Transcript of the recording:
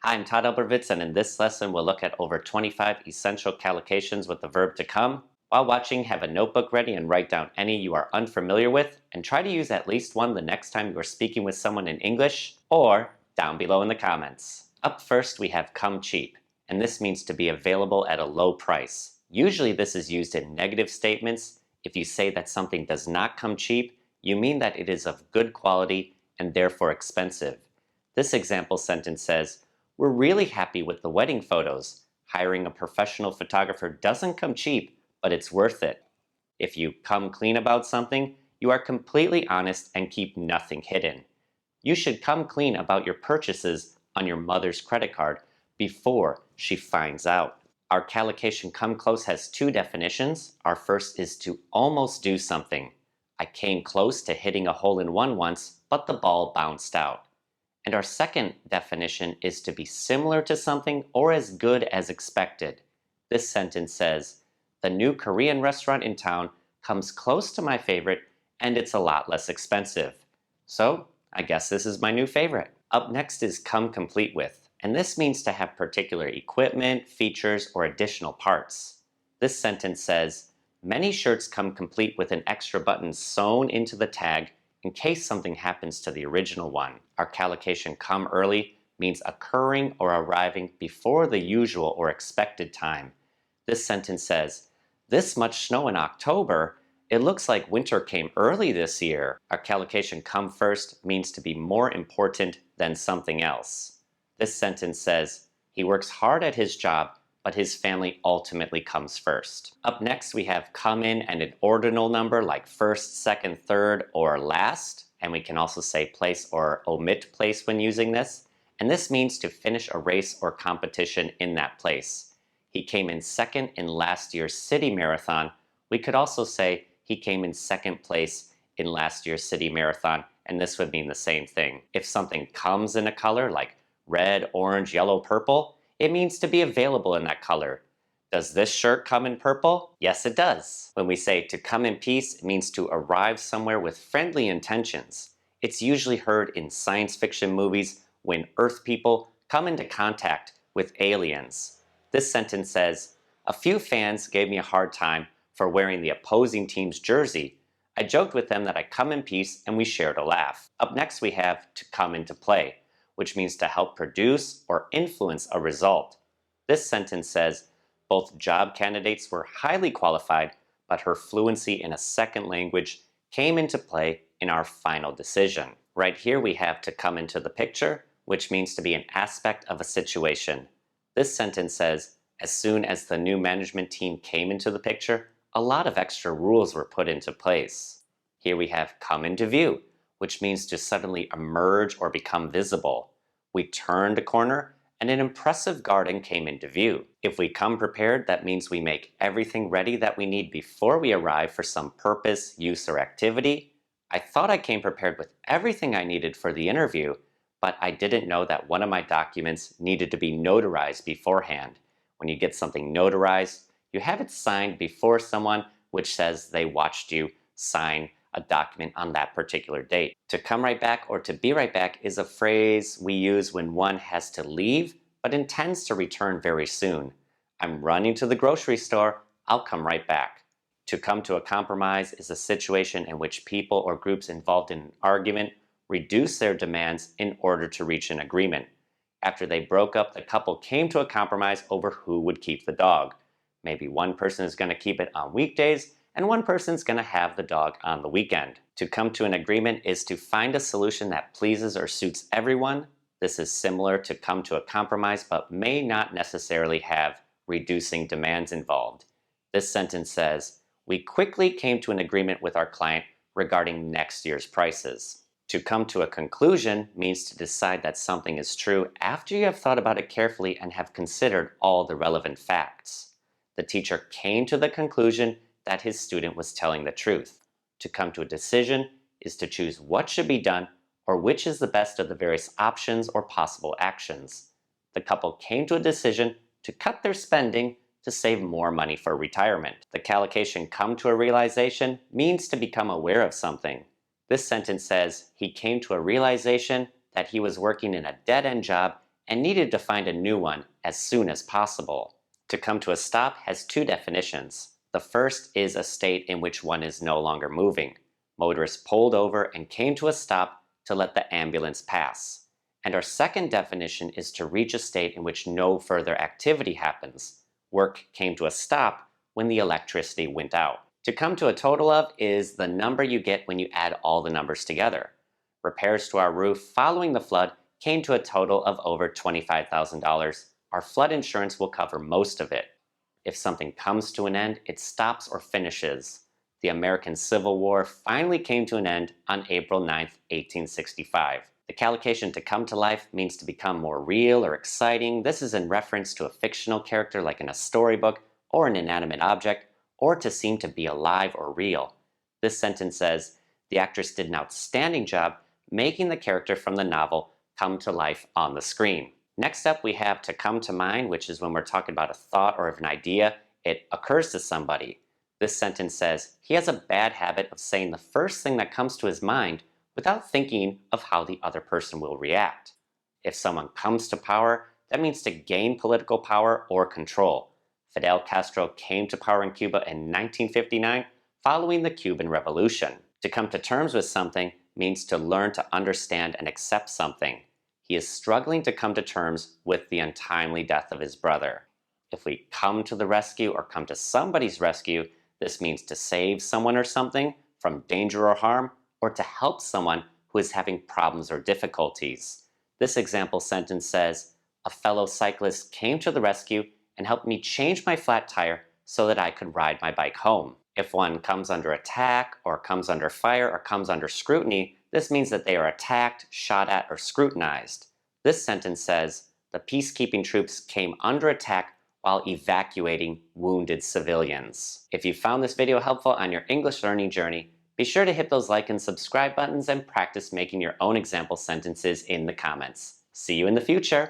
Hi, I'm Todd Elbervitz, and in this lesson, we'll look at over 25 essential collocations with the verb to come. While watching, have a notebook ready and write down any you are unfamiliar with, and try to use at least one the next time you are speaking with someone in English, or down below in the comments. Up first, we have come cheap, and this means to be available at a low price. Usually, this is used in negative statements. If you say that something does not come cheap, you mean that it is of good quality and therefore expensive. This example sentence says, "We're really happy with the wedding photos. Hiring a professional photographer doesn't come cheap, but it's worth it." If you come clean about something, you are completely honest and keep nothing hidden. You should come clean about your purchases on your mother's credit card before she finds out. Our collocation come close has two definitions. Our first is to almost do something. I came close to hitting a hole in one once, but the ball bounced out. And our second definition is to be similar to something or as good as expected. This sentence says, "The new Korean restaurant in town comes close to my favorite and it's a lot less expensive. So I guess this is my new favorite." Up next is come complete with, and this means to have particular equipment, features, or additional parts. This sentence says, "Many shirts come complete with an extra button sewn into the tag in case something happens to the original one." Our collocation come early means occurring or arriving before the usual or expected time. This sentence says, "This much snow in October, it looks like winter came early this year." Our collocation come first means to be more important than something else. This sentence says, "He works hard at his job, but his family ultimately comes first." Up next, we have come in and an ordinal number like first, second, third, or last. And we can also say place or omit place when using this. And this means to finish a race or competition in that place. He came in second in last year's city marathon. We could also say he came in second place in last year's city marathon, and this would mean the same thing. If something comes in a color like red, orange, yellow, purple, it means to be available in that color. Does this shirt come in purple? Yes, it does. When we say to come in peace, it means to arrive somewhere with friendly intentions. It's usually heard in science fiction movies when Earth people come into contact with aliens. This sentence says, "A few fans gave me a hard time for wearing the opposing team's jersey. I joked with them that I come in peace and we shared a laugh." Up next, we have to come into play, which means to help produce or influence a result. This sentence says, "Both job candidates were highly qualified, but her fluency in a second language came into play in our final decision." Right here we have to come into the picture, which means to be an aspect of a situation. This sentence says, "As soon as the new management team came into the picture, a lot of extra rules were put into place." Here we have come into view, which means to suddenly emerge or become visible. We turned a corner and an impressive garden came into view. If we come prepared, that means we make everything ready that we need before we arrive for some purpose, use, or activity. I thought I came prepared with everything I needed for the interview, but I didn't know that one of my documents needed to be notarized beforehand. When you get something notarized, you have it signed before someone, which says they watched you sign a document on that particular date. To come right back or to be right back is a phrase we use when one has to leave but intends to return very soon. "I'm running to the grocery store. I'll come right back." To come to a compromise is a situation in which people or groups involved in an argument reduce their demands in order to reach an agreement. After they broke up, the couple came to a compromise over who would keep the dog. Maybe one person is going to keep it on weekdays and one person's going to have the dog on the weekend. To come to an agreement is to find a solution that pleases or suits everyone. This is similar to come to a compromise, but may not necessarily have reducing demands involved. This sentence says, "We quickly came to an agreement with our client regarding next year's prices." To come to a conclusion means to decide that something is true after you have thought about it carefully and have considered all the relevant facts. The teacher came to the conclusion that his student was telling the truth. To come to a decision is to choose what should be done or which is the best of the various options or possible actions. The couple came to a decision to cut their spending to save more money for retirement. The collocation "come to a realization" means to become aware of something. This sentence says he came to a realization that he was working in a dead-end job and needed to find a new one as soon as possible. To come to a stop has two definitions. The first is a state in which one is no longer moving. Motorists pulled over and came to a stop to let the ambulance pass. And our second definition is to reach a state in which no further activity happens. Work came to a stop when the electricity went out. To come to a total of is the number you get when you add all the numbers together. Repairs to our roof following the flood came to a total of over $25,000. Our flood insurance will cover most of it. If something comes to an end, it stops or finishes. The American Civil War finally came to an end on April 9, 1865. The collocation to come to life means to become more real or exciting. This is in reference to a fictional character like in a storybook or an inanimate object, or to seem to be alive or real. This sentence says, the actress did an outstanding job making the character from the novel come to life on the screen. Next up, we have to come to mind, which is when we're talking about a thought or an idea. It occurs to somebody. This sentence says, he has a bad habit of saying the first thing that comes to his mind without thinking of how the other person will react. If someone comes to power, that means to gain political power or control. Fidel Castro came to power in Cuba in 1959 following the Cuban Revolution. To come to terms with something means to learn to understand and accept something. He is struggling to come to terms with the untimely death of his brother. If we come to the rescue or come to somebody's rescue, this means to save someone or something from danger or harm, or to help someone who is having problems or difficulties. This example sentence says, a fellow cyclist came to the rescue and helped me change my flat tire so that I could ride my bike home. If one comes under attack, or comes under fire, or comes under scrutiny, this means that they are attacked, shot at, or scrutinized. This sentence says, the peacekeeping troops came under attack while evacuating wounded civilians. If you found this video helpful on your English learning journey, be sure to hit those like and subscribe buttons and practice making your own example sentences in the comments. See you in the future!